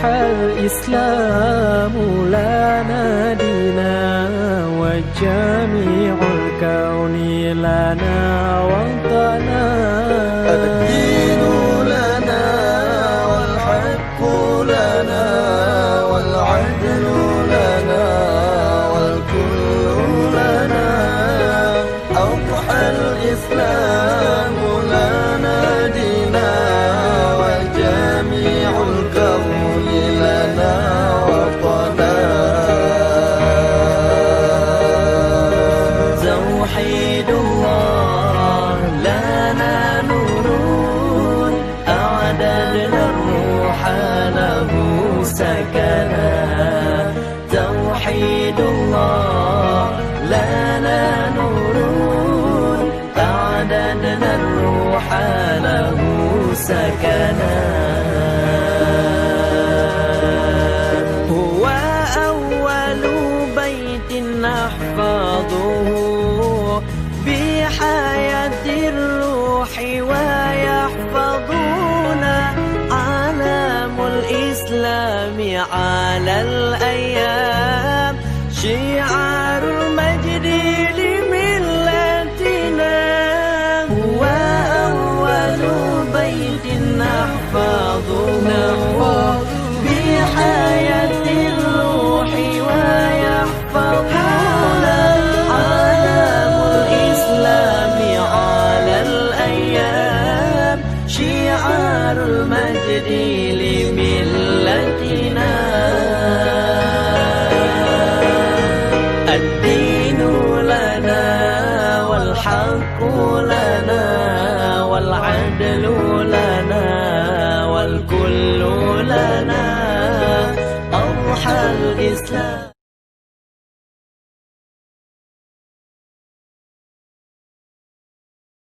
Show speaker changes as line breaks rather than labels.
أضحى الإسلام لنا دينا وجميع الكون لنا وطنا.
الدين لنا والحق لنا والعدل لنا والكل لنا. أضحى الإسلام لنا دينا وجميع الكون لنا وطنا.
توحيد الله لنا نور أعددنا الروح له سكنا. توحيد الله لنا نور أعددنا الروح له سكنا. هو أول بيت نحفظه بحياة الروح ويحفظنا علام الإسلام على الأيام شعار المجد لملتنا. هو أول بيت نحفظه بحياة الروح ويحفظنا علام الإسلام على الأيام شعار المجد لملتنا. الدين لنا والحق لنا والعدل لنا والكل لنا. أضحى الإسلام